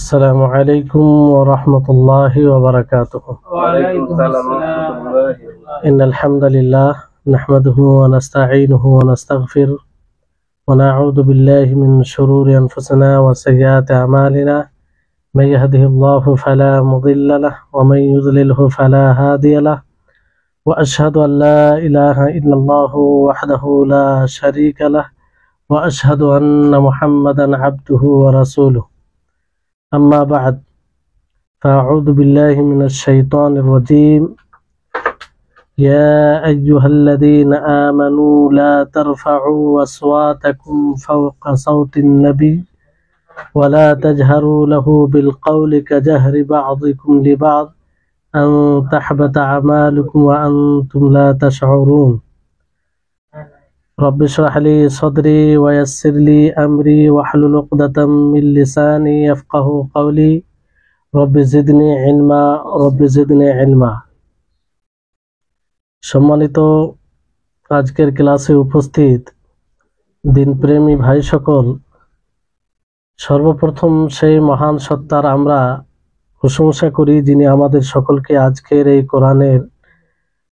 السلام عليكم ورحمة الله وبركاته. وعليكم السلام ورحمة الله. إن الحمد لله نحمده ونستعينه ونستغفره ونعوذ بالله من شرور أنفسنا وسيئات أعمالنا. من يهده الله فلا مضل له ومن يضلله فلا هادي له. وأشهد أن لا إله إلا الله وحده لا شريك له وأشهد أن محمدا عبده ورسوله. أما بعد فأعوذ بالله من الشيطان الرجيم. يا أيها الذين آمنوا لا ترفعوا أصواتكم فوق صوت النبي ولا تجهروا له بالقول كجهر بعضكم لبعض أن تحبط أعمالكم وأنتم لا تشعرون. رب اشرح لي صدري ويسر لي أمري واحلل عقدة من لساني يفقه قولي. رب زدني علما رب زدني علما. সম্মানিত আজকের ক্লাসে উপস্থিত দিনপ্রেমী ভাই সকল, সর্বপ্রথম সেই মহান সত্তার আমরা প্রশংসা করি যিনি আমাদের সকলকে আজকের এই কোরআনের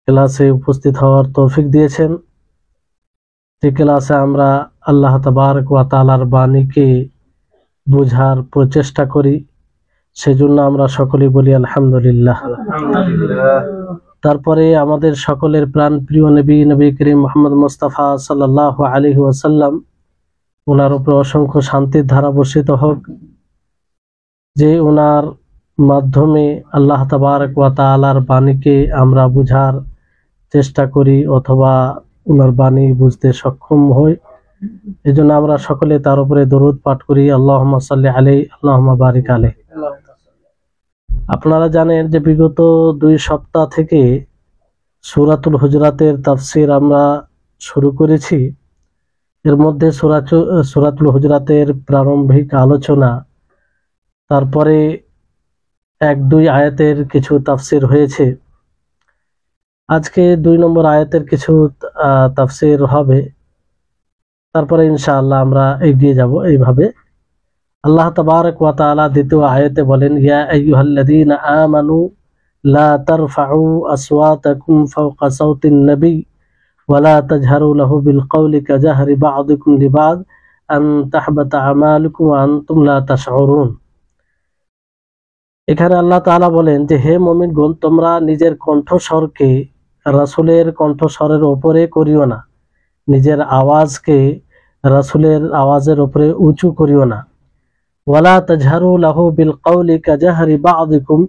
ক্লাসে উপস্থিত হওয়ার তৌফিক দিয়েছেন। যে ক্লাসে আমরা আল্লাহ তাবারক ওয়া তাআলার বাণীকে বোঝার প্রচেষ্টা করি, সেজন্য আমরা সকলেই বলি আলহামদুলিল্লাহ। তারপরে আমাদের সকলের প্রাণ প্রিয় নবী করিম মুহাম্মদ মুস্তাফা সাল্লাল্লাহু আলাইহি ওয়াসাল্লাম, ওনার উপর অসংখ্য শান্তির ধারা বর্ষিত হোক, যে ওনার মাধ্যমে আল্লাহ তাবারক ওয়া তাআলার বাণীকে আমরা বুঝার চেষ্টা করি অথবা ওনার বাণী বুঝতে সক্ষম হই। এজন্য আমরা সকলে তার উপরে দরুদ পাঠ করি, আল্লাহুম্মা সাল্লি আলাইহি আল্লাহুম্মা বারিক আলাইহি। আপনারা জানেন যে বিগত 2 সপ্তাহ থেকে সূরাতুল হুজরাতের তাফসীর আমরা শুরু করেছি। এর মধ্যে সূরাতুল হুজরাতের প্রারম্ভিক আলোচনা, তারপরে 1-2 আয়াতের কিছু তাফসীর হয়েছে। আজকে 2 নম্বর আয়াতের কিছু তাফসীর হবে, তারপরে ইনশাআল্লাহ আমরা এগিয়ে যাব এইভাবে। আল্লাহ তাবারক ওয়া তাআলা দ্বিতীয় আয়াতে বলেন, ইয়া আইয়ুহাল্লাযীনা আমানু লা তারফাউ আসওয়াতাকুম ফাওকা সাওতিন নবী ওয়া লা তাজহারু লাহু বিল কওলি কাজাহরি বা'দিকুম লিবা'দ আন তাহবাতা আমালুকুম ওয়া আনতুম লা তাশউরুন। এখানে আল্লাহ তাআলা বলেন যে হে মুমিনগণ, তোমরা নিজের কণ্ঠস্বরকে রাসূলের কণ্ঠস্বরের উপরে করিও না, নিজের আওয়াজকে রাসূলের আওয়াজের উপরে উঁচু করিও না। ওয়ালা তাজহারু লাহু বিল কওলি কাজাহরি বা'দিকুম,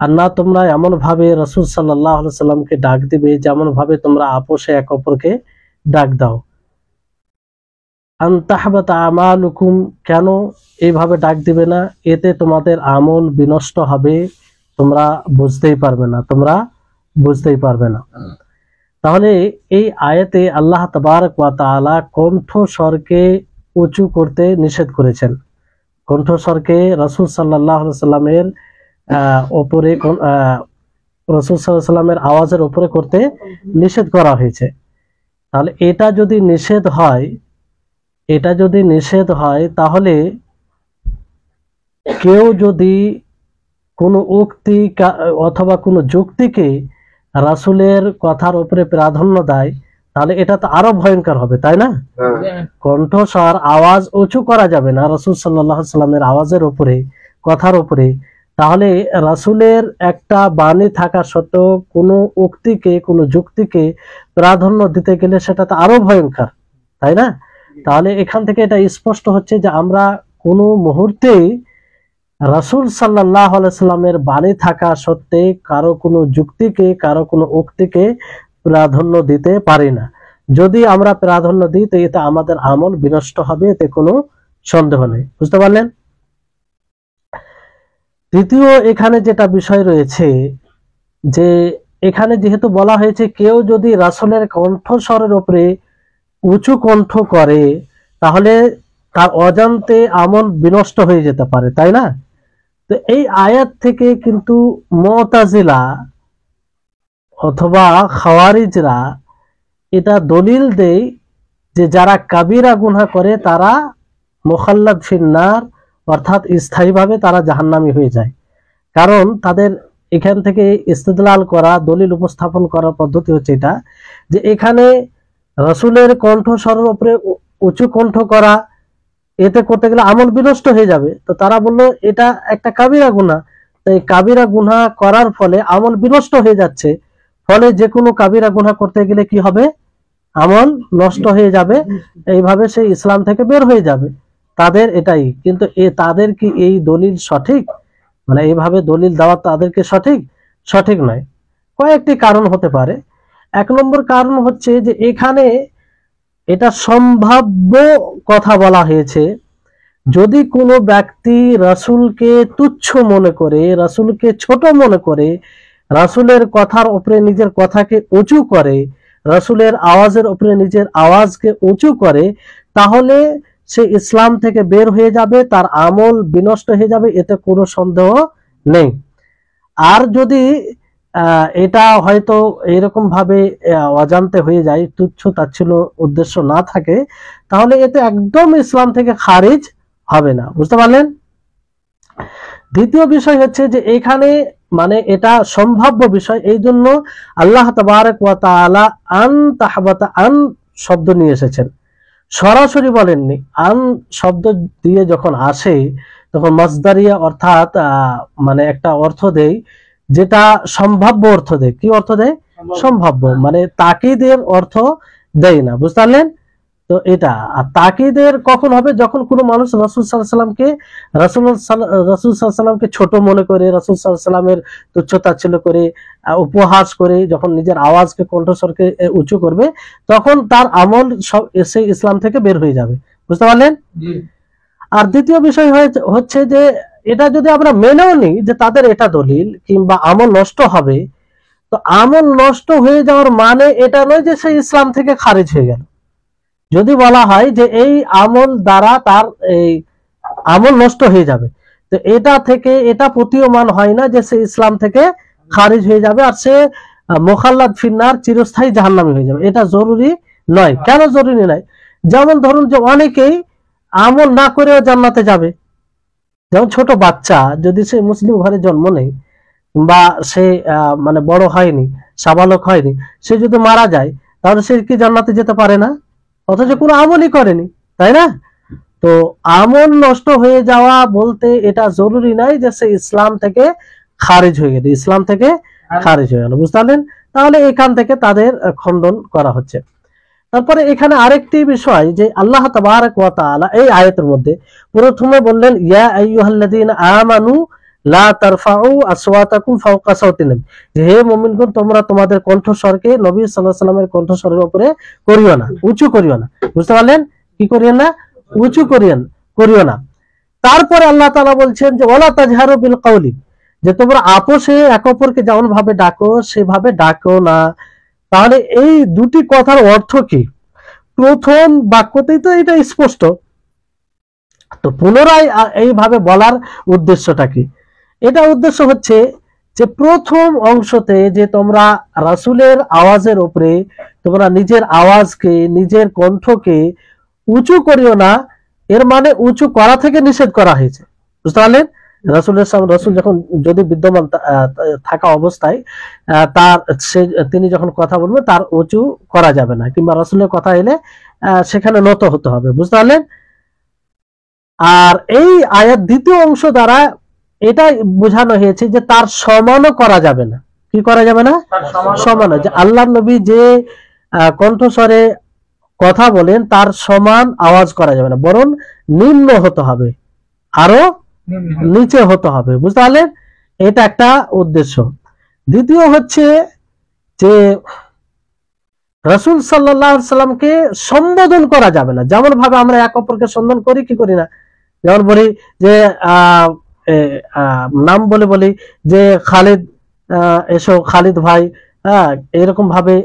আর না তোমরা এমন ভাবে রাসূল সাল্লাল্লাহু আলাইহি সাল্লামকে ডাক দিবে যেমন ভাবে তোমরা আপোষে এক অপরকে ডাক দাও। আন তাহবাতা আমালুকুম, কেন এইভাবে ডাক দিবে না? এতে তোমাদের আমল বিনষ্ট হবে, তোমরা বুঝতেই পারবে না। তাহলে এই আয়াতে আল্লাহ তাবারক ওয়া তাআলা কণ্ঠস্বরকে উঁচু করতে নিষেধ করেছেন। কণ্ঠস্বরকে রাসূল সাল্লাল্লাহু আলাইহি সাল্লামের উপরে রাসূল সাল্লাল্লাহু আলাইহি সাল্লামের আওয়াজের উপরে করতে নিষেধ করা হয়েছে। তাহলে এটা যদি নিষেধ হয় তাহলে কেউ যদি কোনো উক্তি অথবা কোনো যুক্তিকে রাসূলের কথার উপরে প্রাধান্য দেয়, তাহলে এটা তো আরো ভয়ঙ্কর হবে, তাই না? কণ্ঠস্বর আওয়াজ উঁচু করা যাবে না রাসূল সাল্লাল্লাহু আলাইহি সাল্লামের আওয়াজের উপরে, কথার উপরে। তাহলে রাসূলের একটা বাণী থাকা সত্ত্বেও কোনো উক্তিকে কোনো যুক্তিকে প্রাধান্য দিতে গেলে সেটা তো আরো ভয়ঙ্কর, তাই না? তাহলে এখান থেকে এটা স্পষ্ট হচ্ছে যে আমরা কোনো মুহূর্তেই রাসূল সাল্লাল্লাহু আলাইহি সাল্লামের বাণী থাকা সত্ত্বে কারো কোনো যুক্তিকে কারো কোনো উক্তিকে প্রাধান্য দিতে পারি না। যদি আমরা প্রাধান্য দিই তো এটা আমাদের আমল বিনষ্ট হবে, এতে কোনো সন্দেহ নেই। বুঝতে পারলেন? দ্বিতীয় এখানে যেটা বিষয় রয়েছে যে এখানে যেহেতু বলা হয়েছে কেউ যদি রাসূলের কণ্ঠস্বরের উপরে উঁচু কণ্ঠ করে তাহলে তার অজান্তে আমল বিনষ্ট হয়ে যেতে পারে, তাই না? তো এই আয়াত থেকে কিন্তু মুতাজিলা অথবা খাওয়ারিজরা এটা দলিল দেয় যে যারা কাবিরা গুনাহ করে তারা মুখাল্লাদ ফিন্নার অর্থাৎ স্থায়ীভাবে তারা জাহান্নামী হয়ে যায়। কারণ তাদের এখান থেকে ইস্তেদলাল করা, দলিল উপস্থাপন করার পদ্ধতি হচ্ছে এটা, যে এখানে রাসূলের কণ্ঠস্বরের উপরে উঁচু কণ্ঠ করা, এতে করতে গেলে আমল বিনষ্ট হয়ে যাবে। তো তারা বললো এটা একটা কাবিরা গুনাহ, তো এই কাবিরা গুনাহ করার ফলে আমল বিনষ্ট হয়ে যাচ্ছে। ফলে যে কোনো কাবিরা গুনাহ করতে গেলে কি হবে? আমল নষ্ট হয়ে যাবে, এইভাবে সে ইসলাম থেকে বের হয়ে যাবে। তাদের এটাই। কিন্তু তাদের কি এই দলিল সঠিক? মানে এইভাবে দলিল দেওয়া তাদেরকে সঠিক? সঠিক নয়। কয়েকটি কারণ হতে পারে। 1 নম্বর কারণ হচ্ছে যে এখানে এটা সম্ভাব্য কথা বলা হয়েছে। যদি কোনো ব্যক্তি রাসূলকে তুচ্ছ মনে করে, রাসূলকে ছোট মনে করে, রাসূলের কথার উপরে নিজের কথাকে উঁচু করে, রাসূলের আওয়াজের উপরে নিজের আওয়াজকে উঁচু করে, তাহলে সে ইসলাম থেকে বের হয়ে যাবে, তার আমল বিনষ্ট হয়ে যাবে, এতে কোনো সন্দেহ নেই। আর যদি এটা হয়তো এরকম ভাবে অজান্তে হয়ে যায়, তুচ্ছ তাচ্ছিল্য উদ্দেশ্য না থাকে, তাহলে এতে একদম ইসলাম থেকে খারিজ হবে না। বুঝতে পারলেন? দ্বিতীয় বিষয় হচ্ছে যে এখানে মানে এটা সম্ভাব্য বিষয়, এই জন্য আল্লাহ তাবারক ওয়া তাআলা আন তাহবাতা আন শব্দ নিয়ে এসেছেন, সরাসরি বলেননি। আন শব্দ দিয়ে যখন আসে তখন মাসদারিয়া অর্থাৎ মানে একটা অর্থ দেয়, যেটা সম্ভাব্য অর্থ দেয়। কি অর্থ দেয়? সম্ভাব্য, মানে তাকিদের অর্থ দেয় না। বুঝতে পারলেন? তো এটা আর তাকিদের কখন হবে? যখন কোনো মানুষ রাসূল সাল্লাল্লাহু আলাইহি সাল্লামকে রাসূল সাল্লাল্লাহু আলাইহি সাল্লামকে ছোট মনে করে, রাসূল সাল্লাল্লাহু আলাইহি সাল্লামের তুচ্ছতাচ্ছিল্য করে, উপহাস করে, যখন নিজের আওয়াজকে কণ্ঠস্বরকে উঁচু করবে, তখন তার আমল সব এসে ইসলাম থেকে বের হয়ে যাবে। বুঝতে পারলেন? আর দ্বিতীয় বিষয় হচ্ছে যে এটা যদি আমরা মেনেও নিই যে তাদের এটা দলিল, কিংবা আমল নষ্ট হবে, তো আমল নষ্ট হয়ে যাওয়ার মানে এটা নয় যে সে ইসলাম থেকে খারিজ হয়ে গেল। যদি বলা হয় যে এই আমল দ্বারা তার এই আমল নষ্ট হয়ে যাবে, তো এটা থেকে এটা প্রতীয়মান হয় না যে সে ইসলাম থেকে খারিজ হয়ে যাবে আর সে মুখাল্লাদ ফিন্নার, চিরস্থায়ী জাহান্নামী হয়ে যাবে। এটা জরুরি নয়। কেন জরুরি নয়? যেমন ধরুন যে অনেকেই আমল না করেও জান্নাতে যাবে। যেমন ছোট বাচ্চা যদি সে মুসলিম ঘরে জন্ম নেয়, বা সে মানে বড় হয়নি, সাবালক হয়নি, সে যদি মারা যায়, তাহলে সে কি জান্নাতে যেতে পারে না? অথচ কোনো আমলই করেনি, তাই না? তো আমল নষ্ট হয়ে যাওয়া বলতে এটা জরুরি নয় যে সে ইসলাম থেকে খারিজ হয়ে গেল, ইসলাম থেকে খারিজ হয়ে গেল। বুঝতে পারলেন? তাহলে এখান থেকে তাদের খণ্ডন করা হচ্ছে। তারপরে এখানে আরেকটি বিষয় যে আল্লাহ তাবারক ওয়া তাআলা এই আয়াতের মধ্যে প্রথমে বললেন, ইয়া আইয়ুহাল্লাযীনা আমানু লা তারফাউ আসওয়াতাকুম ফাওকা সাওতিন নবী, যে হে মুমিনগণ, তোমরা তোমাদের কণ্ঠস্বরকে নবী সাল্লাল্লাহু আলাইহি সাল্লামের কণ্ঠস্বরের উপরে করিও না, উঁচু করিও না। বুঝতে পারলেন? কি করিও না? উঁচু করিও না। তারপরে আল্লাহ তাআলা বলছেন যে ওয়ালা তাজহারু বিল কাওলি, যে তোমরা আপোষে একে অপরকে যেমন ভাবে ডাকো সেভাবে ডাকো না। তাহলে এই দুটি কথার অর্থ কি? প্রথম বাক্যতেই তো এটা স্পষ্ট, তো পুনরায় এইভাবে বলার উদ্দেশ্যটা কি? এটা উদ্দেশ্য হচ্ছে যে প্রথম অংশতে যে তোমরা রাসূলের আওয়াজের উপরে তোমরা নিজের আওয়াজকে, নিজের কণ্ঠকে উঁচু করিও না, এর মানে উঁচু করা থেকে নিষেধ করা হয়েছে। বুঝতে পারলেন? রাসূল যখন যদি বিদ্যমান থাকা অবস্থায় তার তিনি যখন কথা বলবে তার উঁচু করা যাবে না, কিংবা রাসূলের কথা এলে সেখানে নত হতে হবে। বুঝতে পারলেন? আর এই আয়াত দ্বিতীয় অংশ দ্বারা এটা বোঝানো হয়েছে যে তার সমানও করা যাবে না। কি করা যাবে না? সমান, যে আল্লাহর নবী যে কণ্ঠস্বরে কথা বলেন তার সমান আওয়াজ করা যাবে না, বরং নিম্ন হতে হবে, আরো নিচে হতে হবে। বুঝতে পারলেন? এটা একটা উদ্দেশ্য। দ্বিতীয় হচ্ছে যে রাসূল সাল্লাল্লাহু আলাইহি সাল্লামকে সম্বোধন করা যাবে না, যেমন ভাবে আমরা এক অপরকে সম্বোধন করি, কি করি না? যেমন বলি যে নাম বলি যে খালিদ, এসো খালিদ ভাই, এরকম ভাবে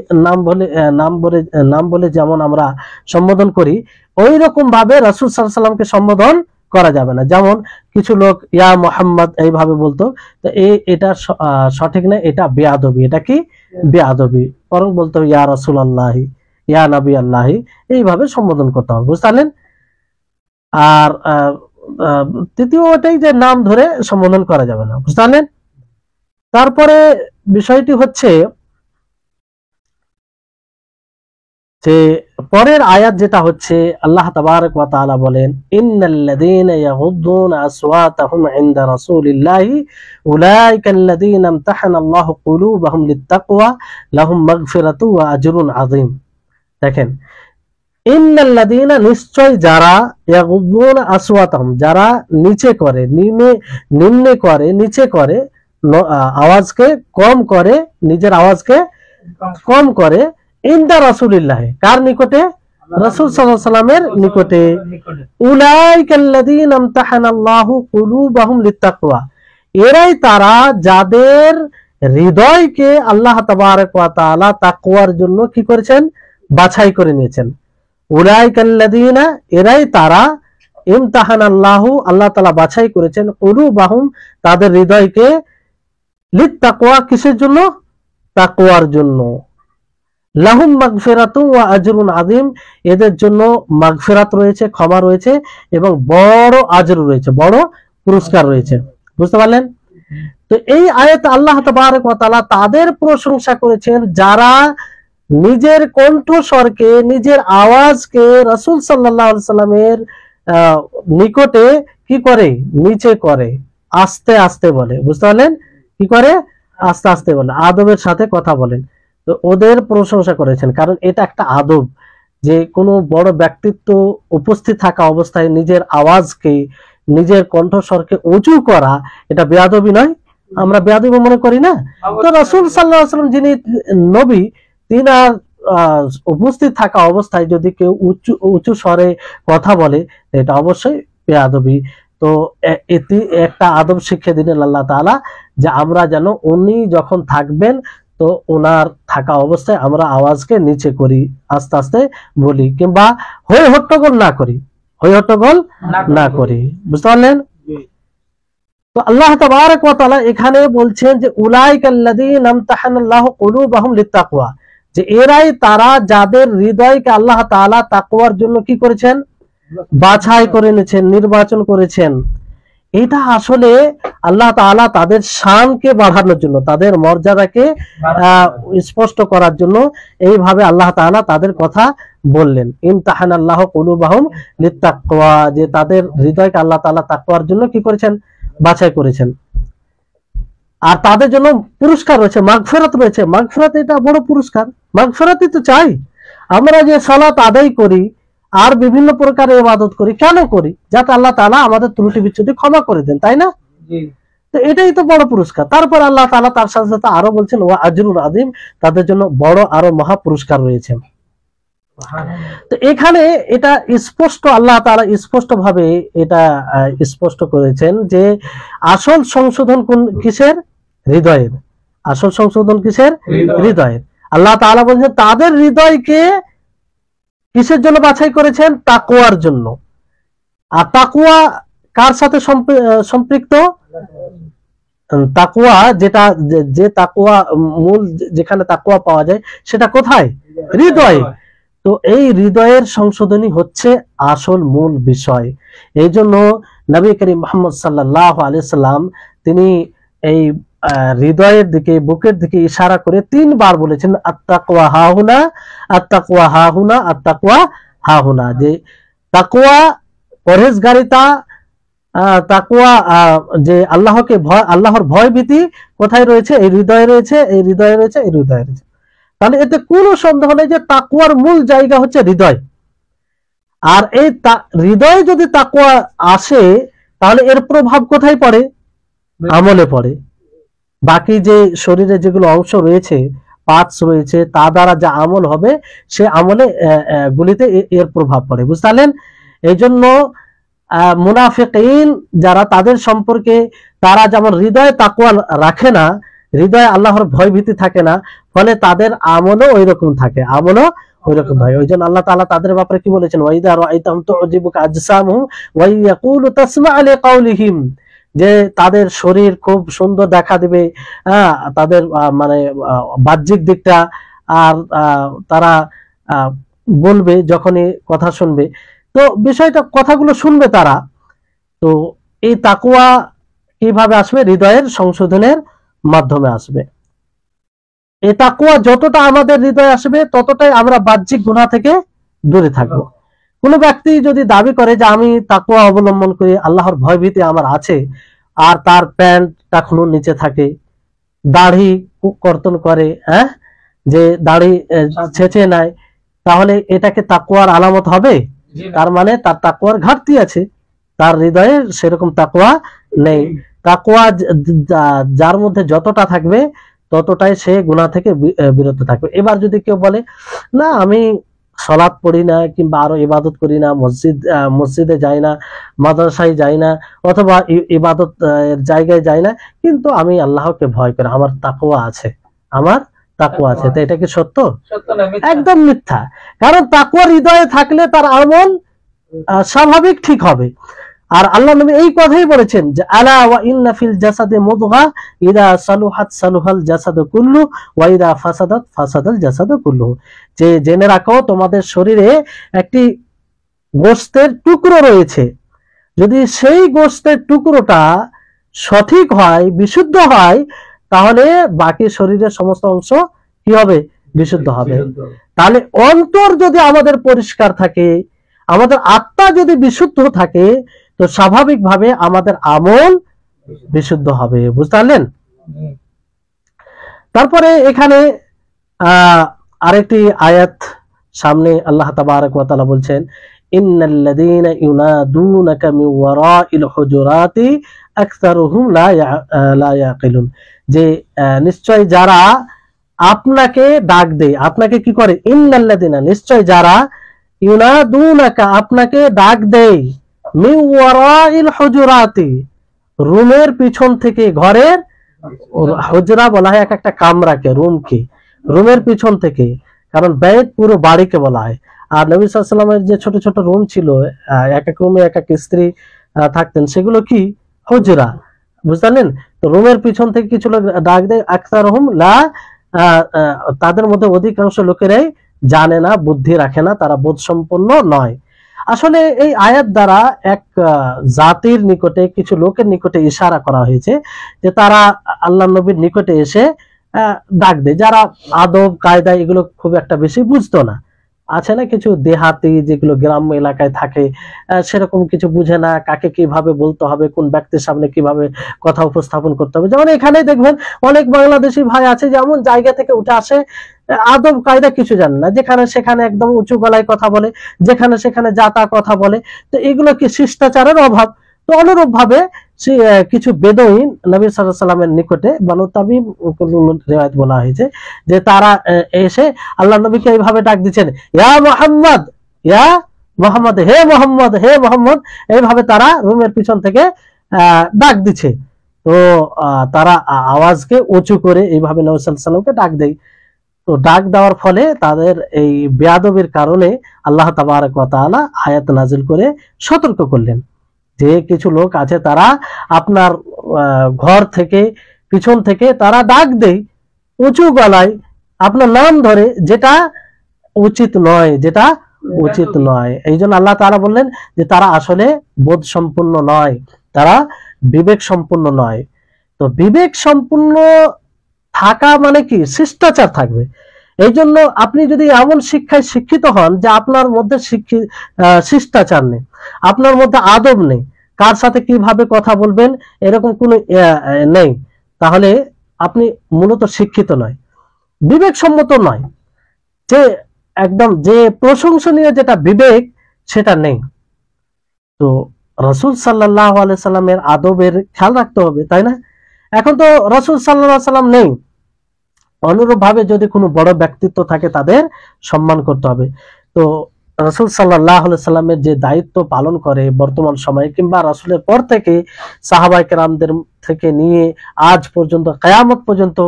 নাম বলে যেমন আমরা সম্বোধন করি, ওই রকম ভাবে রাসূল সাল্লাল্লাহু আলাইহি সাল্লামকে সম্বোধন করা যাবে না। যেমন কিছু লোক ইয়া মুহাম্মদ এইভাবে বলতো, তো এটা সঠিক না, এটা বেয়াদবি। এটা কি? বেয়াদবি। বরং বলতো ইয়া রাসূলুল্লাহি, ইয়া নবী আল্লাহি, এইভাবে সম্বোধন করতে হবে। বুঝতে পারলেন? আর তৃতীয় ওটাই যে নাম ধরে সম্বোধন করা যাবে না, বুঝতে পারলেন। তারপরে বিষয়টি হচ্ছে যে পরের আয়াত যেটা হচ্ছে আল্লাহ তাবারক ওয়া তাআলা বলেন ইন্নাল্লাযীনা ইয়াগুদ্দুনা আসওয়াতাহুম ইনদা রাসূলিল্লাহি উলাইকাল্লাযীনা ইমতাহানাল্লাহু কুলুবাহুম লিত্তাকওয়া লাহুম মাগফিরাতু ওয়া আজরুন আযীম। দেখেন, ইন্নাল্লাযীনা, নিশ্চয় যারা, ইয়াগুদ্দুনা আসওয়াতাহুম, যারা নিচে করে, নিম্নে করে, নিচে করে, আওয়াজকে কম করে, নিজের আওয়াজকে কম করে, ইনদা রাসূলিল্লাহ, কার নিকটে? রাসূল সাল্লাল্লাহু আলাইহি সাল্লামের নিকটে। উলাইকাল্লাযীনা ইমতাহানাল্লাহু কুলুবাহুম লিত্তাকওয়া, এরাই তারা যাদের হৃদয়কে আল্লাহ তাবারক ওয়া তাআলা তাকওয়ার জন্য কি করেছেন? বাছাই করে নিয়েছেন। উলাইকাল্লাযীনা, এরাই তারা, ইমতাহানাল্লাহু, আল্লাহ তাআলা বাছাই করেছেন, কুলুবাহুম, তাদের হৃদয়কে, লিত্তাকওয়া, কিসের জন্য? তাকওয়ার জন্য। লাহুম মাগফিরাতু ওয়া আজরুন আযীম, এদের জন্য মাগফিরাত রয়েছে, ক্ষমা রয়েছে, এবং বড় আজর রয়েছে, বড় পুরস্কার রয়েছে। বুঝতে পারলেন? তো এই আয়াতে আল্লাহ তাবারক ওয়া তাআলা তাদের প্রশংসা করেছেন যারা নিজের কণ্ঠস্বরকে, নিজের আওয়াজকে রাসূল সাল্লাল্লাহু আলাইহি সাল্লামের নিকটে কি করে? নিচে করে, আস্তে আস্তে বলে। বুঝতে পারলেন? কি করে? আস্তে আস্তে বলে, আদবের সাথে কথা বলেন। তো ওদের প্রশংসা করেছেন, কারণ এটা একটা আদব, যে কোনো বড় ব্যক্তিত্ব উপস্থিত থাকা অবস্থায় নিজের আওয়াজকে, নিজের কণ্ঠস্বরকে উঁচু করা, এটা বেয়াদবি নয়? আমরা বেয়াদবি মনে করি না? তো রাসূল সাল্লাল্লাহু আলাইহি ওয়াসাল্লাম যিনি নবী, তিনার উপস্থিত থাকা অবস্থায় যদি কেউ উঁচু স্বরে কথা বলে, এটা অবশ্যই বেয়াদবি। তো এতে একটা আদব শিখিয়ে দিলেন আল্লাহ তাআলা, যে আমরা যেন উনি যখন থাকবেন তো ওনার থাকা অবস্থায় আমরা আওয়াজকে নিচে করি, আস্তে আস্তে বলি, কিংবা হই হট্টগোল না করি, হই হট্টগোল না করি। বুঝতে পারলেন? তো আল্লাহ তাবারক ওয়া তাআলা এখানে বলছেন যে উলাইকাল্লাযীনা ইমতাহানাল্লাহু কুলুবাহুম লিত্তাকওয়া, যে এরাই তারা যাদের হৃদয়কে আল্লাহ তাআলা তাকওয়ার জন্য কি করেছেন? বাছাই করে নিয়েছেন, নির্বাচন করেছেন। এটা আসলে আল্লাহ তাআলা তাদের শানকে বাড়ানোর জন্য, তাদের মর্যাদাকে স্পষ্ট করার জন্য এইভাবে আল্লাহ তাআলা তাদের কথা বললেন। ইমতাহানাল্লাহু কুলুবাহুম লিত্তাকওয়া, যে তাদের হৃদয়কে আল্লাহ তাআলা তাকওয়ার জন্য কি করেছেন? বাছাই করেছেন। আর তাদের জন্য পুরস্কার রয়েছে, মাগফিরাত রয়েছে। মাগফিরাত এটা বড় পুরস্কার, মাগফিরাতই তো চাই। আমরা যে সালাত আদায় করি আর বিভিন্ন প্রকারের ইবাদত করি, কেন করি? যাতে আল্লাহ তাআলা আমাদের ত্রুটি বিচ্যুতি ক্ষমা করে দেন, তাই না? তো এটাই তো বড় পুরস্কার। তারপর আল্লাহ তাআলা তার সাথে সাথে আরো বলছেন ওয়া আজরুন আযীম, তাদের জন্য বড় আরো মহা পুরস্কার রয়েছে। তো এখানে এটা স্পষ্ট, আল্লাহ তাআলা স্পষ্ট ভাবে এটা স্পষ্ট করেছেন যে আসল সংশোধন কোন কিসের? হৃদয়ের। আসল সংশোধন কিসের? হৃদয়ের। আল্লাহ তাআলা বলছেন তাদের হৃদয়কে কিসের জন্য বাছাই করেছেন? তাকওয়ার জন্য। আর তাকওয়া কার সাথে সম্পৃক্ত? তাকওয়া যেটা, যে তাকওয়া মূল, যেখানে তাকওয়া পাওয়া যায় সেটা কোথায়? হৃদয়ে। তো এই হৃদয়ের সংশোধনী হচ্ছে আসল মূল বিষয়। এই জন্য নবী করিম মুহাম্মদ সাল্লাল্লাহু আলাইহি সাল্লাম তিনি এই হৃদয়ের দিকে, বুকের দিকে ইশারা করে 3 বার বলেছেন আত-তাকওয়া হাহুনা, আত-তাকওয়া হাহুনা, আত-তাকওয়া হাহুনা, যে তাকওয়া, পরহেজগারিতা, তাকওয়া, যে আল্লাহকে ভয়, আল্লাহর ভয় ভীতি কোথায় রয়েছে? এই হৃদয়ে রয়েছে, এই হৃদয়ে রয়েছে, এই হৃদয়ে রয়েছে। তাহলে এতে কোনো সন্দেহ নেই যে তাকওয়ার মূল জায়গা হচ্ছে হৃদয়। আর এই হৃদয়ে যদি তাকওয়া আসে, তাহলে এর প্রভাব কোথায় পড়ে? আমলে পড়ে। বাকি যে শরীরে যেগুলো অংশ রয়েছে, পার্টস রয়েছে, তা দ্বারা যা আমল হবে, সে আমলে গুলিতে এর প্রভাব পড়ে। বুঝতে পারলেন? এই জন্য মুনাফিকিন যারা, তাদের সম্পর্কে, তারা যেমন হৃদয়ে তাকওয়া রাখে না, হৃদয়ে আল্লাহর ভয় ভীতি থাকে না, ফলে তাদের আমলও ওই রকম থাকে, আমলও ওই রকম হয়। ওই জন্য আল্লাহ তাআলা তাদের ব্যাপারে কি বলেছেন? ওয়াইদা রাআইতাহুম তু'জিবুকা আজসামুহুম ওয়া ইয়াকুলু তাসমা'ু লিকাউলিহিম, যে তাদের শরীর খুব সুন্দর দেখা দিবে, তাদের মানে বাহ্যিক দিকটা, আর তারা বলবে যখনই কথা শুনবে, তো বিষয়টা, কথাগুলো শুনবে তারা, তো এই তাকওয়া কিভাবে আসবে? হৃদয়ের সংশোধনের মাধ্যমে আসবে। এই তাকওয়া যতটা আমাদের হৃদয়ে আসবে ততটাই আমরা বাহ্যিক গুনাহ থেকে দূরে থাকবো। কোন ব্যক্তি যদি দাবি করে যে আমি তাকওয়া অবলম্বন করি, আল্লাহর ভয়ভীতি আমার আছে, আর তার প্যান্টটা খুন নিচে থাকে, দাড়ি কর্তন করে, যে দাড়ি ছেঁচে নেয়, তাহলে এটাকে তাকওয়ার আলামত হবে? তার মানে তার তাকওয়ার ঘাটতি আছে, তার হৃদয়ে সেরকম তাকওয়া নেই। তাকওয়া যার মধ্যে যতটা থাকবে ততটাই সে গুনাহ থেকে বিরত থাকবে। এবার যদি কেউ বলে না আমি সালাত পড়ি না, কিংবা আরো ইবাদত করি না, মসজিদে যাই না, মাদ্রাসায় যাই না, অথবা ইবাদত জায়গায় যাই না, কিন্তু আমি আল্লাহকে ভয় করি, আমার তাকওয়া আছে, আমার তাকওয়া আছে, তো এটা কি সত্য? একদম মিথ্যা। কারণ তাকওয়া হৃদয়ে থাকলে তার আমল স্বাভাবিক ঠিক হবে। আর আল্লাহ নবী এই কথাই বলেছেন যে আলা ওয়া ইন্না ফিল জাসাদে মুদগা ইদা সালুহাত সালুহাল জাসাদু কুল্লু ওয়া ইদা ফাসাদাত ফাসাদাল জাসাদু কুল্লু, যে জেনে রাখো তোমাদের শরীরে একটি গোশতের টুকরো রয়েছে, যদি সেই গোশতের টুকরোটা সঠিক হয়, বিশুদ্ধ হয়, তাহলে বাকি শরীরের সমস্ত অংশ কি হবে? বিশুদ্ধ হবে। তাহলে অন্তর যদি আমাদের পরিষ্কার থাকে, আমাদের আত্মা যদি বিশুদ্ধ থাকে, তো স্বাভাবিকভাবে আমাদের আমল বিশুদ্ধ হবে। বুঝতে পারলেন? তারপরে এখানে আরেকটি আয়াত সামনে আল্লাহ তাবারক ওয়া তাআলা বলছেন ইন্নাল্লাযীনা ইউনাদুনাকা মিন ওয়ারাইল হুজুরাতি আকসারুহুম লা ইয়াকিলুন, যে নিশ্চয় যারা আপনাকে ডাক দেয়, আপনাকে কি করে? ইন্নাল্লাযীনা, নিশ্চয় যারা, ইউনাদুনাকা, আপনাকে ডাক দেয়, মিন ওয়ারাইল হুজুরাতি, রুমের পিছন থেকে, ঘরের, হুজরা বলা হয় এক একটা কামরাকে, রুমকে, রুমের পিছন থেকে, কারণ বাইত পুরো বাড়িকে বলা হয়। আর নবী সাল্লাল্লাহু আলাইহি ওয়াসাল্লামের যে ছোট ছোট রুম ছিল, এক এক রুমে এক এক স্ত্রী থাকতেন, সেগুলো কি? হুজরা। বুঝলেন? তো রুমের পিছন থেকে কিছু লোক ডাক দেয়, আকসারহুম লা, তাদের মধ্যে অধিকাংশ লোকেরাই জানে না, বুদ্ধি রাখে না, তারা বোধ সম্পন্ন নয়। আসলে এই আয়াত দ্বারা এক জাতির নিকটে, কিছু লোকের নিকটে ইশারা করা হয়েছে যে তারা আল্লাহ নবীর নিকটে এসে ডাক দেয়, যারা আদব কায়দা এগুলো খুব একটা বেশি বুঝতো না। আছে না কিছু দেহাতি যেগুলো গ্রাম্য এলাকায় থাকে, সেরকম কিছু বুঝে না, কাকে কিভাবে বলতে হবে, কোন ব্যক্তির সামনে কিভাবে কথা উপস্থাপন করতে হবে। যেমন এখানে দেখবেন অনেক বাংলাদেশি ভাই আছে যেমন জায়গা থেকে উঠে আসে, আদব কায়দা কিছু জানে না, যেখানে সেখানে একদম উঁচু গলায় কথা বলে, যেখানে সেখানে যা তা কথা বলে। তো এগুলো কি শিষ্টাচারের অভাব? তো অনুরূপ ভাবে কিছু বেদুইন নবী সাল্লাল্লাহু আলাইহি ওয়াসাল্লামের নিকটে, বানু তামিম রিওয়ায়াত বলা হয়েছে যে তারা এসে আল্লাহ নবীকে এইভাবে ডাক দিচ্ছেন, ইয়া মুহাম্মদ, ইয়া মুহাম্মদ, হে মুহাম্মদ, হে মুহাম্মদ, এইভাবে তারা রুমের পিছন থেকে ডাক দিচ্ছে। তো তারা আওয়াজকে উঁচু করে এইভাবে নবী সাল্লাল্লাহু আলাইহি ওয়াসাল্লামকে ডাক দেয়। তো ডাক দেওয়ার ফলে তাদের এই বেয়াদবির কারণে আল্লাহ তাবারক ওয়া তাআলা আয়াত নাজিল করে সতর্ক করলেন যে কিছু লোক আছে তারা আপনার ঘর থেকে, পিছন থেকে তারা ডাক দেয় উঁচু গলায়, আপনার নাম ধরে, যেটা উচিত নয়, যেটা উচিত নয়। এই জন্য আল্লাহ তাআলা বললেন যে তারা আসলে বোধ সম্পন্ন নয়, তারা বিবেক সম্পন্ন নয়। তো বিবেক সম্পন্ন থাকা মানে কি? শিষ্টাচার থাকবে। এই জন্য আপনি যদি এমন শিক্ষায় শিক্ষিত হন যে আপনার মধ্যে শিষ্টাচার নেই, আপনার মধ্যে আদব নেই, কার সাথে কিভাবে কথা বলবেন এরকম কোনো নেই, তাহলে আপনি মূলত শিক্ষিত নয়, বিবেকসম্মত নয়, যে একদম যে প্রশংসনীয় যেটা বিবেক সেটা নেই। তো রাসূল সাল্লাল্লাহু আলাইহি সাল্লামের আদবের খেয়াল রাখতে হবে, তাই না? এখন তো রাসূল সাল্লাল্লাহু আলাইহি সাল্লাম নেই, অনুরূপ ভাবে যদি কোনো বড় ব্যক্তিত্ব থাকে তাদের সম্মান করতে হবে। তো রাসূল সাল্লাল্লাহু আলাইহি সাল্লামের যে দায়িত্ব পালন করে বর্তমান সময়ে, কিংবা রাসূলের পর থেকে সাহাবায়ে কেরামদের থেকে নিয়ে আজ পর্যন্ত কিয়ামত পর্যন্ত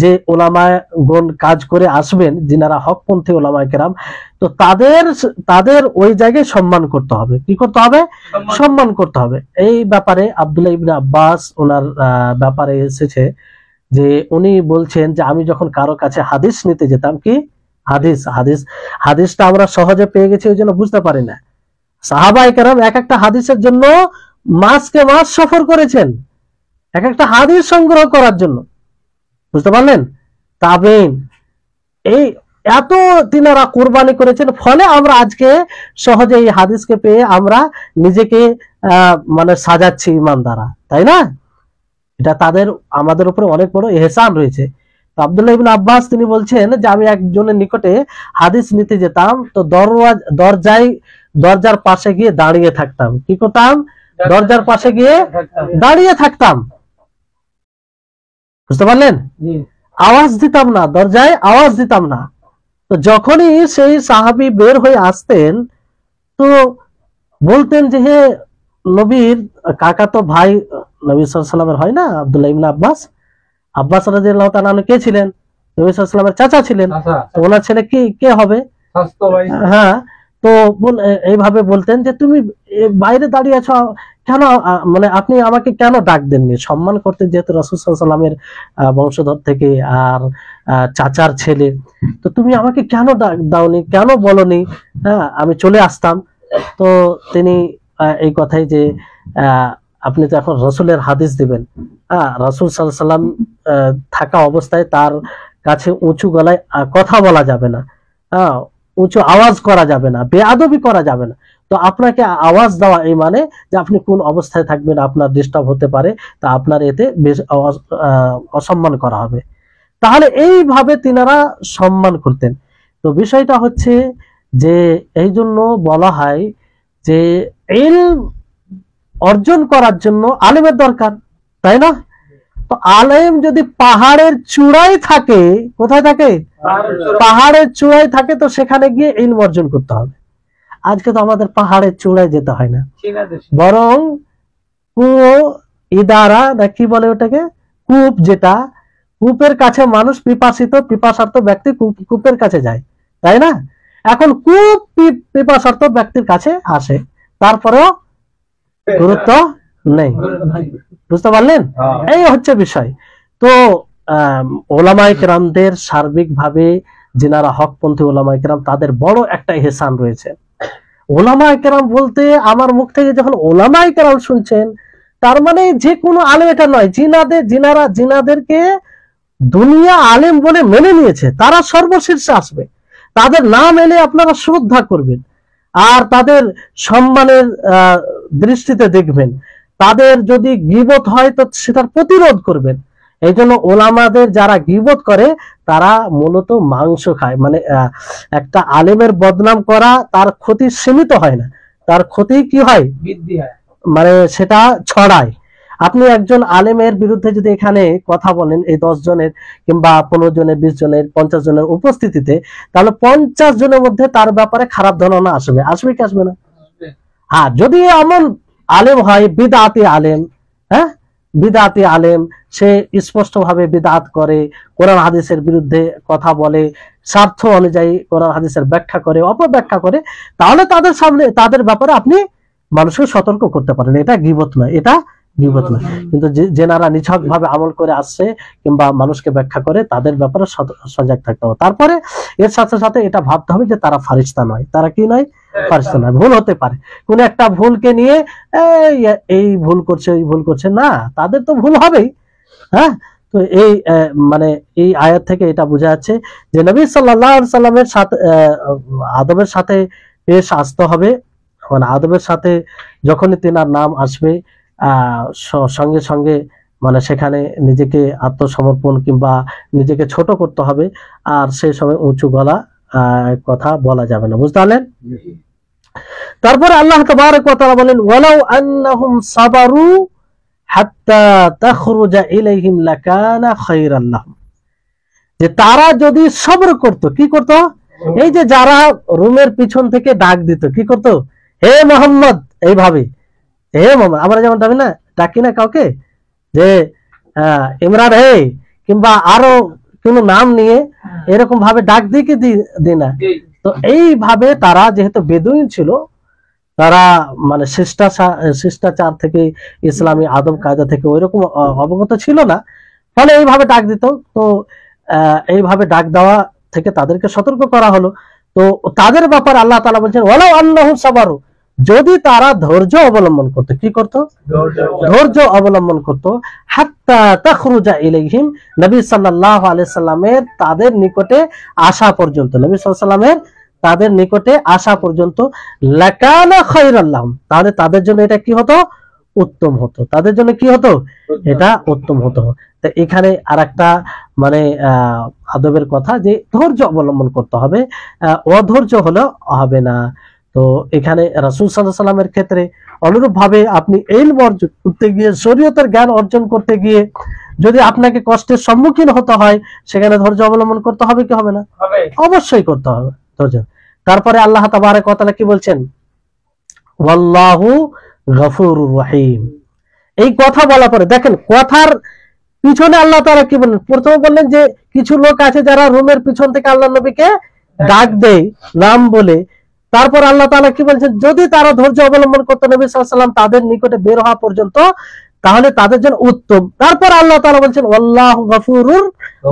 যে উলামাগণ কাজ করে আসবেন, যিনারা হকপন্থী উলামায়ে কেরাম, তো তাদের ওই জায়গায় সম্মান করতে হবে। কি করতে হবে? সম্মান করতে হবে। এই ব্যাপারে আব্দুল্লাহ ইবনে আব্বাস ওনার ব্যাপারে এসেছে যে উনি বলছেন যে আমি যখন কারো কাছে হাদিস নিতে যেতাম, কি হাদিসটা আমরা সহজে পেয়ে গেছি ওই জন্য বুঝতে পারি না, সাহাবায়ে কেরাম এক একটা হাদিসের জন্য মাসকে মাস সফর করেছেন এক একটা হাদিস সংগ্রহ করার জন্য, বুঝতে পারলেন? তাবেইন এই এত তিনারা কোরবানি করেছেন, ফলে আমরা আজকে সহজে এই হাদিসকে পেয়ে আমরা নিজেকে মানে সাজাচ্ছি ইমান দ্বারা, তাই না? এটা তাদের আমাদের উপরে অনেক বড় ইহসান রয়েছে। তো আব্দুল্লাহ ইবনে আব্বাস তিনি বলছেন যে আমি একজনের নিকটে হাদিস নিতে যেতাম, তো দরজার পাশে গিয়ে দাঁড়িয়ে থাকতাম। কি করতাম? দরজার পাশে গিয়ে দাঁড়িয়ে থাকতাম, বুঝতে পারলেন? আওয়াজ দিতাম না, দরজায় আওয়াজ দিতাম না। তো যখনই সেই সাহাবী বের হয়ে আসতেন তো বলতেন যে হে নবীর কাকাতো ভাই, নবী সাল্লাল্লাহু আলাইহি ওয়াসাল্লামের হয় না আব্দুল্লাহ ইবনে আব্বাস রাদিয়াল্লাহু তাআলা কে ছিলেন? নবী সাল্লাল্লাহু আলাইহি ওয়াসাল্লামের চাচা ছিলেন। তো ওনার ছেলে কে হবে? হ্যাঁ। তো এইভাবে বলতেন যে তুমি বাইরে দাঁড়িয়ে আছো কেন, মানে আপনি আমাকে কেন ডাক দেননি? সম্মান করতে, যেহেতু রাসূল সাল্লাল্লাহু আলাইহি ওয়াসাল্লামের বংশধর থেকে আর চাচার ছেলে, তো তুমি আমাকে কেন ডাক দাওনি, কেন বলনি? হ্যাঁ, আমি চলে আসতাম। তো তিনি এই কথাই যে আপনি তো এখন রাসূলের হাদিস দিবেন, রাসূল সাল্লাল্লাহু আলাইহি ওয়াসাল্লাম থাকা অবস্থায় তার কাছে উঁচু গলায় কথা বলা যাবে না, উঁচু আওয়াজ করা যাবে না, বেয়াদবি করা যাবে না। তো আপনাকে আওয়াজ দেওয়া এই মানে যে আপনি কোন অবস্থায় থাকবেন, আপনার ডিস্টার্ব হতে পারে, তা আপনার এতে বেশ অসম্মান করা হবে। তাহলে এইভাবে তিনারা সম্মান করতেন। তো বিষয়টা হচ্ছে যে এই জন্য বলা হয় যে ইলম অর্জন করার জন্য আলেমের দরকার, তাই না? তো আলেম যদি পাহাড়ের চূড়ায় থাকে, কোথায় থাকে? পাহাড়ের চূড়ায় থাকে, তো সেখানে গিয়ে ইলম অর্জন করতে হবে। আজকে তো আমাদের পাহাড়ের চূড়ায় যেতে হয় না, বরং কুয়ো ইদারা না কি বলে ওটাকে, কূপ, যেটা কূপের কাছে মানুষ পিপাসার্থ ব্যক্তি কূপের কাছে যায়, তাই না? এখন কূপ পিপাসার্থ ব্যক্তির কাছে আসে, তারপরেও গুরুত্ব নেই, বুঝতে পারলেন? এই হচ্ছে বিষয়। তো ওলামায়ে কেরামদের সার্বিকভাবে যিনারা হকপন্থী ওলামায়ে কেরাম, তাদের বড় একটা ইহসান রয়েছে। ওলামায়ে কেরাম বলতে আমার মুখ থেকে যখন ওলামায়ে কেরাম শুনছেন, তার মানে যে কোনো আলেম এটা নয়, জিনাদেরকে দুনিয়া আলেম বলে মেনে নিয়েছে, তারা সর্বশীর্ষে আসবে, তাদের নাম এলে আপনারা শ্রদ্ধা করবেন, আর তাদের সম্মানের দৃষ্টিতে দেখবেন। তাদের যদি গীবত হয় তো সেটার প্রতিরোধ করবেন। এই জন্য ওলামাদের যারা গীবত করে তারা মূলত মাংস খায়। মানে একটা আলেমের বদনাম করা, তার ক্ষতি সীমিত হয় না, তার ক্ষতি কি হয়? বৃদ্ধি হয়, মানে সেটা ছড়ায়। আপনি একজন আলেমের বিরুদ্ধে যদি এখানে কথা বলেন এই 10 জনের কিংবা 15 জনের, 20 জনের, 50 জনের উপস্থিতিতে, তাহলে 50 জনের মধ্যে তার ব্যাপারে খারাপ ধারণা আসবে কি আসবে না? হ্যাঁ, যদি এমন আলেম হয় বিদআতি আলেম, হ্যাঁ, বিদআতি আলেম, সে স্পষ্ট ভাবে বিদআত করে, কোরআন হাদিসের বিরুদ্ধে কথা বলে, স্বার্থ অনুযায়ী কোরআন হাদিসের ব্যাখ্যা করে, অপব্যাখ্যা করে, তাহলে তাদের সামনে, তাদের ব্যাপারে আপনি মানুষকে সতর্ক করতে পারেন। এটা গীবত নয়, এটা গীবত নয়। কিন্তু যেনারা নিছক ভাবে আমল করে আসছে কিংবা মানুষকে ব্যাখ্যা করে, তাদের ব্যাপারে সজাগ থাকতে হবে। তারপরে এর সাথে সাথে এটা ভাবতে হবে যে তারা ফারিস্তা নয়। তারা কি নয়? ফারিস্তা নয়। ভুল হতে পারে, কোন একটা ভুলকে নিয়ে এই ভুল করছে, ওই ভুল করছে, না, তাদের তো ভুল হবেই। হ্যাঁ, তো এই মানে এই আয়াত থেকে এটা বোঝা যাচ্ছে যে নবী সাল্লাল্লাহু আলাইহি সাল্লামের সাথে আদবের সাথে পেশ আসতে হবে। মানে আদবের সাথে যখনই তিনার নাম আসবে, সঙ্গে সঙ্গে মানে সেখানে নিজেকে আত্মসমর্পণ কিংবা নিজেকে ছোট করতে হবে, আর সেই সময় উঁচু গলা কথা বলা যাবে না, বুঝতে পারলেন? তারপরে আল্লাহ তাবারক ওয়া তাআলা বলেন, ওয়ালাউ আন্নাহুম সাবারু হাত্তা তাখরুজা ইলাইহিম লাকানা খায়রান লাহুম, যে তারা যদি সবর করত। কি করত? এই যে যারা রুমের পিছন থেকে ডাক দিত, কি করত? হে মোহাম্মদ, এইভাবে, হে মোহাম্মদ, আমরা যেমন ডাকি না কাউকে যে ইমরান হে, কিংবা আরো কোন নাম নিয়ে এরকম ভাবে ডাক দিয়ে কি দি না। তো এইভাবে তারা যেহেতু বেদুইন ছিল, তারা মানে শিষ্টাচার থেকে, ইসলামী আদব কায়দা থেকে ওইরকম অবগত ছিল না, ফলে এইভাবে ডাক দিত। তো এইভাবে ডাক দেওয়া থেকে তাদেরকে সতর্ক করা হলো। তো তাদের ব্যাপারে আল্লাহ তাআলা বলছেন, ওয়ালাউ আন্নাহুম সাবারু, যদি তারা ধৈর্য অবলম্বন করত, কি করত? ধৈর্য অবলম্বন করত। হাত্তা তাখরুজা ইলাইহিম, নবী সাল্লাল্লাহু আলাইহি সাল্লামের তাদের নিকটে আসা পর্যন্ত, নবী সাল্লাল্লাহু আলাইহি সাল্লামের তাদের নিকটে আসা পর্যন্ত, লাকানা খায়রাল লাহুম, তাহলে তাদের জন্য এটা কি হতো? উত্তম হতো। তাদের জন্য কি হতো? এটা উত্তম হতো। তো এখানে আরেকটা মানে আদবের কথা, যে ধৈর্য অবলম্বন করতে হবে, অধৈর্য হলে হবে না। তো এখানে রাসূল সাল্লাল্লাহু আলাইহি সাল্লামের ক্ষেত্রে অনুরূপ ভাবে আপনি ইলম অর্জন করতে গিয়ে, শরীয়তের জ্ঞান অর্জন করতে গিয়ে যদি আপনাকে কষ্টের সম্মুখীন হতে হয়, সেখানে ধৈর্য অবলম্বন করতে হবে কি হবে না? অবশ্যই করতে হবে ধৈর্য। তারপরে আল্লাহ তাবারক ওয়া তাআলা কি বলছেন? ওয়াল্লাহু গফুরুর রহিম। এই কথা বলা পরে দেখেন কথার পিছনে আল্লাহ তাআলা কি বললেন? প্রথমে বললেন যে কিছু লোক আছে যারা রুমের পিছন থেকে আল্লাহর নবীকে ডাক দেয় নাম বলে। তারপর আল্লাহ তাআলা কি বলছেন? যদি তারা ধৈর্য অবলম্বন করতো নবী সাল্লাল্লাহু আলাইহি ওয়াসাল্লাম তাদের নিকটে বের হওয়া পর্যন্ত, তাহলে তাদের জন্য উত্তম। তারপর আল্লাহ তাআলা বলছেন ওয়াল্লাহু গফুরুর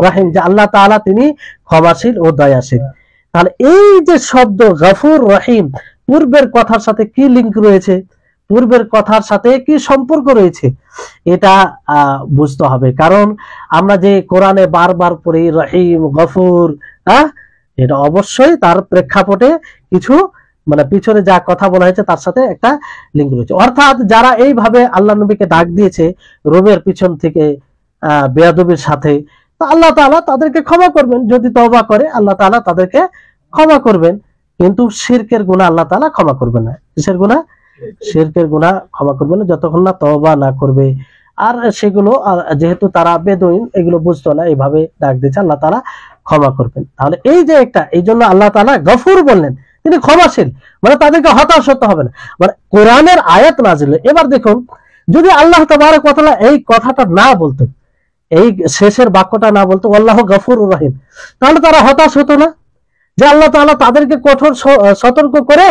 রহিম, যে আল্লাহ তাআলা তিনি ক্ষমাশীল ও দয়াশীল। তাহলে এই যে শব্দ গফুর রহিম, পূর্বের কথার সাথে কি লিংক রয়েছে, পূর্বের কথার সাথে কি সম্পর্ক রয়েছে, এটা বুঝতে হবে। কারণ আমরা যে কোরআনে বারবার পড়ি রহিম গফুর, এটা অবশ্যই তার প্রেক্ষাপটে কিছু মানে পিছনে যা কথা বলা হয়েছে তার সাথে একটা লিঙ্ক রয়েছে। অর্থাৎ যারা এইভাবে আল্লাহ নবীকে ডাক দিয়েছে রোমের পিছন থেকে বেয়াদবির সাথে, তো আল্লাহ তাআলা তাদেরকে ক্ষমা করবেন। যদি তওবা করে আল্লাহ তাআলা তাদেরকে ক্ষমা করবেন, কিন্তু শিরকের গুনাহ আল্লাহ তাআলা ক্ষমা করবেন না। কিসের গুনাহ? শিরকের গুনাহ ক্ষমা করবেন না যতক্ষণ না তওবা না করবে। আর সেগুলো যেহেতু তারা বেদুইন, এগুলো বুঝতো না, এইভাবে ডাক দিয়েছে, আল্লাহ তাআলা ক্ষমা করবেন। তাহলে এই যে একটা, এই জন্য আল্লাহ তাআলা গফুর বললেন, তিনি ক্ষমাশীল, মানে তাদেরকে হতাশ হতে হবে না। মানে কোরআনের আয়াত নাযিল। এবার দেখুন, যদি আল্লাহ তাবারক ওয়া তাআলা এই কথাটা না বলতো, এই শেষের বাক্যটা না বলতো আল্লাহু গফুরুর রহিম, তাহলে তারা হতাশ হতো না যে আল্লাহ তাআলা তাদেরকে কঠোর সতর্ক করে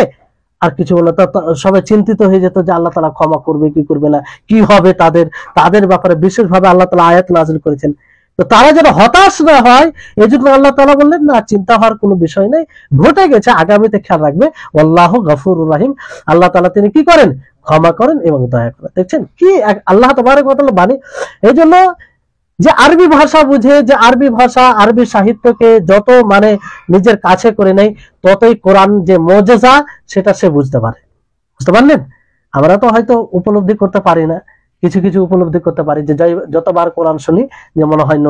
আর কিছু বলে, সবাই চিন্তিত হয়ে যেত যে আল্লাহ তাআলা ক্ষমা করবে কি করবে না, কি হবে তাদের ব্যাপারে বিশেষভাবে আল্লাহ তাআলা আয়াত নাযিল করেছেন। তো তারা যেন হতাশ না হয়, এই জন্য আল্লাহ তাআলা বললেন না, চিন্তা হওয়ার কোনো বিষয় নেই, ঘটে গেছে, আগামীতে খেয়াল রাখবে। আল্লাহু গফুরুর রহিম, আল্লাহ তাআলা তিনি কি করেন? ক্ষমা করেন এবং দয়া করেন। দেখছেন কি আল্লাহ তাবারক ওয়া তাআলা বাণী। এই জন্য যে আরবি ভাষা বুঝে, যে আরবি ভাষা আরবি সাহিত্যকে যত মানে নিজের কাছে করে নেয়, ততই কোরআন যে মুজিজা সেটা সে বুঝতে পারে। বুঝতে পারলেন? আমরা তো হয়তো উপলব্ধি করতে পারি না, কিছু কিছু উপলব্ধি করতে পারি, যে যতবার কোরআন শুনি যে মনে হয়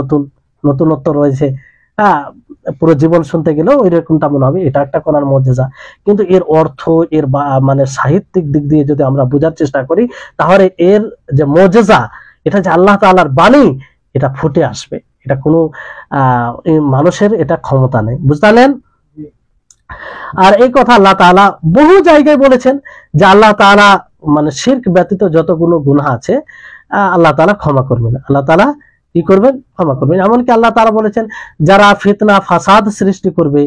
নতুনত্ব রয়েছে। পুরো জীবন শুনতে গেলেও ওই রকমটা মনে হবে, এটা একটা কোরআন মুজিজা। কিন্তু এর অর্থ, এর মানে সাহিত্যিক দিক দিয়ে যদি আমরা বোঝার চেষ্টা করি, তাহলে এর যে মুজিজা, এটা যে আল্লাহ তাআলার বাণী, এটা ফুটে আসবে। এটা কোনো মানুষের এটা ক্ষমতা নেই। বুঝতে পারলেন? আর এই কথা আল্লাহ তাআলা বহু জায়গায় বলেছেন যে আল্লাহ তাআলা মানে শিরক ব্যতীত যতগুলো গুনাহ আছে আল্লাহ তাআলা ক্ষমা করবেন। আল্লাহ তাআলা কি করবেন? ক্ষমা করবেন। এমনকি আল্লাহ তাআলা বলেছেন যারা ফিতনা ফাসাদ সৃষ্টি করবে,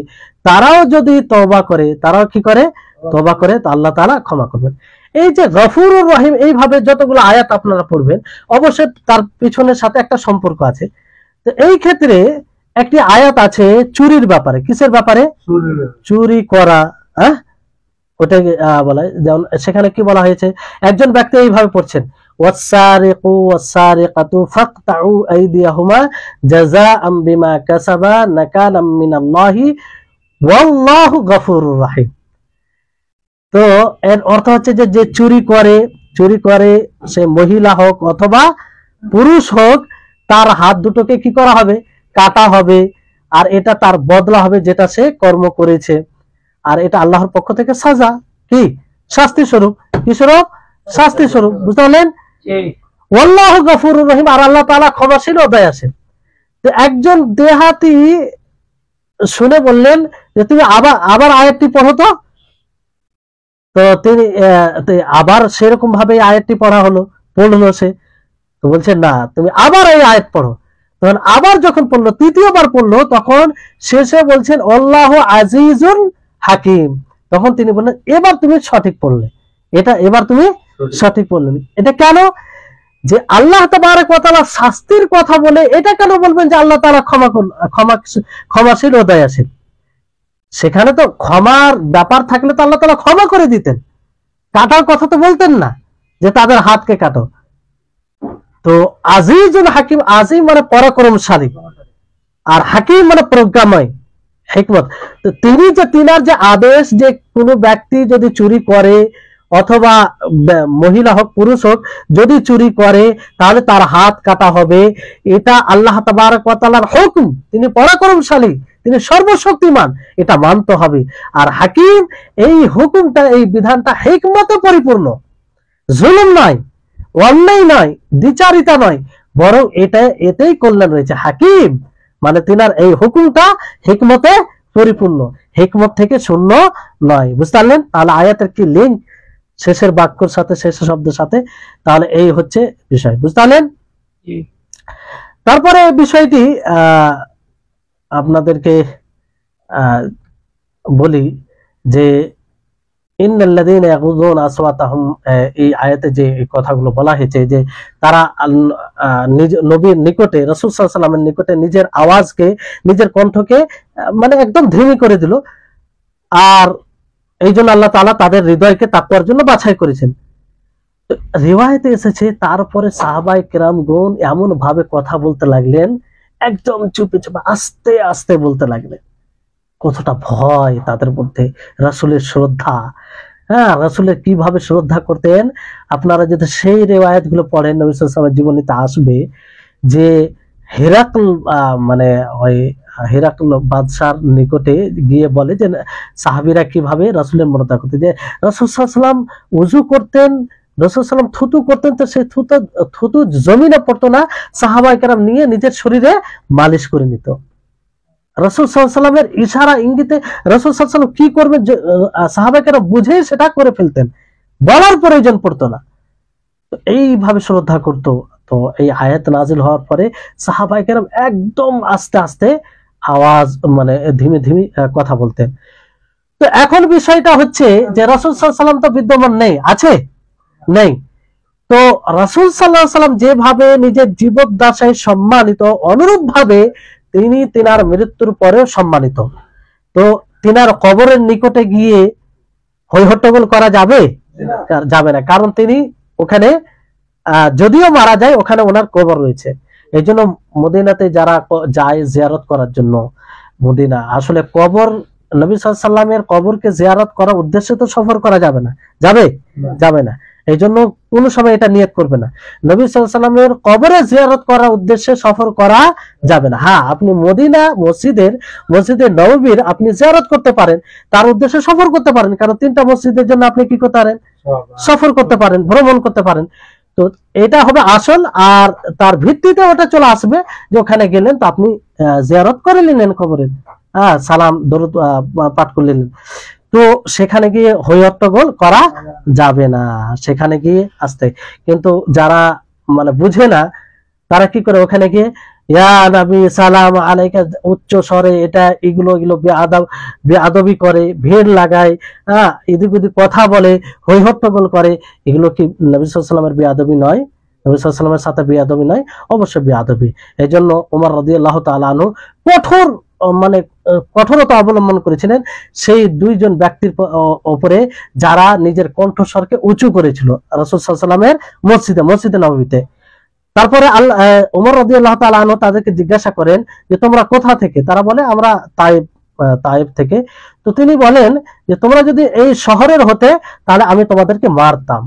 তারাও যদি তওবা করে, তারাও কি করে? তওবা করে, তো আল্লাহ তাআলা ক্ষমা করবেন। এই যে গফুরুর রহিম, এইভাবে যতগুলো আয়াত আপনারা পড়বেন, অবশ্যই তার পিছনের সাথে একটা সম্পর্ক আছে। তো এই ক্ষেত্রে একটি আয়াত আছে চুরির ব্যাপারে। কিসের ব্যাপারে? চুরি করা। ওটাই বলা, যেমন সেখানে কি বলা হয়েছে, একজন ব্যক্তি এইভাবে পড়ছেন ওয়াসসারিকু ওয়াসসারিকাতু ফাকতাউ আইদিয়াহুমা জাযাআম বিমা কাসাবা নাকালাম মিনাল্লাহি ওয়াল্লাহু গফুরুর রহিম। তো এর অর্থ হচ্ছে যে চুরি করে সে মহিলা হোক অথবা পুরুষ হোক, তার হাত দুটোকে কি করা হবে? কাটা হবে। আর এটা তার বদলা হবে যেটা সে কর্ম করেছে। আর এটা আল্লাহর পক্ষ থেকে সাজা, কি শাস্তি স্বরূপ। কি স্বরূপ? শাস্তি স্বরূপ। বুঝতে পারলেন? আল্লাহু গফুরুর রহিম, আর আল্লাহ তাআলা ক্ষমাশীল ও দয়াশীল। তো একজন দেহাতি শুনে বললেন যে তুমি আবার আয়াতটি পড়ো তো। তো তিনি আবার সেরকম ভাবে আয়াতটি পড়লো সে। তো বলছে না, তুমি আবার এই আয়াত পড়ো। তখন আবার যখন পড়লো, তৃতীয়বার পড়লো, তখন শেষে বলছেন আল্লাহু আজিজুন হাকিম। তখন তিনি বললেন এবার তুমি সঠিক পড়লে, এবার তুমি সঠিক পড়লে। এটা কেন? যে আল্লাহ তাবারক ওয়া তাআলা শাস্তির কথা বলে এটা কেন বলবেন যে আল্লাহ তাআলা ক্ষমাশীল ও দয়াশীল? সেখানে তো ক্ষমার ব্যাপার থাকলে তো আল্লাহ তাআলা ক্ষমা করে দিতেন। কাটার কথা তো বলতেন না যে তাদের হাতকে কাটো। তো আজিজুল হাকিম, আজিম মানে পরাক্রমশালী, আর হাকিম মানে প্রজ্ঞাময়, হিকমত। তো তিনার যে আদেশ যে কোনো ব্যক্তি যদি চুরি করে, অথবা মহিলা হোক পুরুষ হোক, যদি চুরি করে তাহলে তার হাত কাটা হবে, এটা আল্লাহ তাবারক ওয়া তাআলার হুকুম। তিনি পরাক্রমশালী, তিনি সর্বশক্তিমান, এটা মানতে হবে। আর হাকিম, এই হুকুমটা, এই বিধানটা হিকমতে পরিপূর্ণ, জুলুম নয়, অন্যায় নয়, দ্বিচারিতা নয়, বরং এতেই কল্যাণ রয়েছে। হাকিম মানে তিনার এই হুকুমটা হিকমতে পরিপূর্ণ, হিকমত থেকে শূন্য নয়। বুঝতে পারলেন? তাহলে আয়াতের কি লিঙ্ক শেষের বাক্যর সাথে, শেষের শব্দের সাথে, তাহলে এই হচ্ছে বিষয়। বুঝতে পারলেন? তারপরে বিষয়টি আপনাদেরকে বলি যে ইন্নাল্লাযীনা ইয়াগুযুনা আসওয়াতাহুম, এই আয়াতে যে কথাগুলো বলা হয়েছে যে তারা নবীর নিকটে, রাসূল সাল্লাল্লাহু আলাইহি ওয়াসাল্লামের নিকটে নিজের আওয়াজকে, নিজের কণ্ঠকে মানে একদম ধিমি করে দিল, আর এই জন্য আল্লাহ তাআলা তাদের হৃদয়কে তাকওয়ার জন্য বাছাই করেছেন। রিওয়ায়েতে এসেছে তারপরে সাহাবায়ে কেরামগণ এমন ভাবে কথা বলতে লাগলেন, একদম চুপে চুপে আস্তে আস্তে বলতে লাগলেন। কতটা ভয় তাদের মধ্যে, রাসূলের শ্রদ্ধা। হ্যাঁ, রাসূলের কিভাবে শ্রদ্ধা করতেন, আপনারা যদি সেই রিওয়ায়াত গুলো পড়েন, নবী সাল্লাল্লাহু আলাইহি ওয়াসাল্লামের জীবনীতে আসবে যে হেরাকল, মানে ওই হেরাকল বাদশার নিকটে গিয়ে বলে যে সাহাবীরা কিভাবে রাসূলের মর্যাদা করতেন, যে রাসূল সাল্লাল্লাহু আলাইহি ওয়াসাল্লাম ওযু করতেন, রাসূল সাল্লাম থুতু করতেন, তো সেই থুতু জমিনে পড়তো না, সাহাবায়ে কেরাম নিয়ে নিজের শরীরে মালিশ করে নিত। রাসূল সাল্লাল্লাহু আলাইহি ওয়াসাল্লামের ইশারা ইঙ্গিতে রাসূল সাল্লাল্লাহু আলাইহি ওয়াসাল্লাম কি করবেন সাহাবায়ে কেরাম বুঝে সেটা করে ফেলতেন, বলার প্রয়োজন পড়তো না। তো এইভাবে শ্রদ্ধা করত। তো এই আয়াত নাজিল হওয়ার পরে সাহাবায়ে কেরাম একদম আস্তে আস্তে আওয়াজ, মানে ধীমে ধীমে কথা বলতেন। তো এখন বিষয়টা হচ্ছে যে রাসূল সাল্লাল্লাহু আলাইহি ওয়াসাল্লাম তো বিদ্যমান নেই, আছে? নেই। তো রাসূল সাল্লাল্লাহু আলাইহি ওয়াসাল্লাম যেভাবে নিজের জীবদ্দশায় সম্মানিত, অনুরূপ ভাবে তিনি তিনার মৃত্যুর পরেও সম্মানিত। তো তিনার কবরের নিকটে গিয়ে হই হট্টগোল করা যাবে? যাবে না, কারণ তিনি ওখানে যদিও মারা যায়, ওখানে ওনার কবর রয়েছে। এই জন্য মদিনাতে যারা যায় জিয়ারত করার জন্য, মদিনা আসলে কবর, নবী সাল্লাল্লাহু আলাইহি ওয়াসাল্লামের কবরকে জিয়ারত করার উদ্দেশ্যে তো সফর করা যাবে না, যাবে? যাবে না। এই জন্য কোনো সময় এটা নিয়ত করবে না, নবী সাল্লাল্লাহু আলাইহি ওয়াসাল্লামের কবরে জিয়ারত করার উদ্দেশ্যে সফর করা যাবে না। হ্যাঁ, আপনি মদিনা মসজিদে নববীর আপনি জিয়ারত করতে পারেন, তার উদ্দেশ্যে সফর করতে পারেন, কারণ 3টা মসজিদের জন্য আপনি কি করতে পারেন? সফর করতে পারেন, ভ্রমণ করতে পারেন। তো এটা হবে আসল, আর তার ভিত্তিতে ওটা চলে আসবে যে ওখানে গেলেন তো আপনি জিয়ারত করে নিলেন কবরের, সালাম দরুদ পাঠ করে নিলেন। তো সেখানে গিয়ে হই হট্টগোল করা যাবে না, সেখানে গিয়ে আসতে। কিন্তু যারা মানে বুঝে না, তারা কি করে ওখানে গিয়ে ইয়া নবী সালাম আলাইকা উচ্চ স্বরে এটা এগুলো বেআদবি করে, ভিড় লাগায়, এদিক ওদিক কথা বলে, হই হট্টগোল করে। এগুলো কি নবী সাল্লাল্লাহু আলাইহি ওয়াসাল্লামের বেআদবি নয়? নবী সাল্লাল্লাহু আলাইহি ওয়াসাল্লামের সাথে বেআদবি নয়? অবশ্যই বেআদবি। এই জন্য ওমর রাদিয়াল্লাহু তাআলা আনহু কঠোর, মানে কঠোরতা অবলম্বন করেছিলেন সেই 2 জন ব্যক্তির উপরে যারা নিজের কণ্ঠস্বরকে উঁচু করেছিল রাসূল সাল্লাল্লাহু আলাইহি ওয়াসাল্লামের মসজিদে নববীতে। তারপরে ওমর রাদিয়াল্লাহু তাআলা আনহু তাদেরকে জিজ্ঞাসা করেন যে তোমরা কোথা থেকে? তারা বলে আমরা তায়েব থেকে। তো তিনি বলেন যে তোমরা যদি এই শহরের হতে তাহলে আমি তোমাদেরকে মারতাম।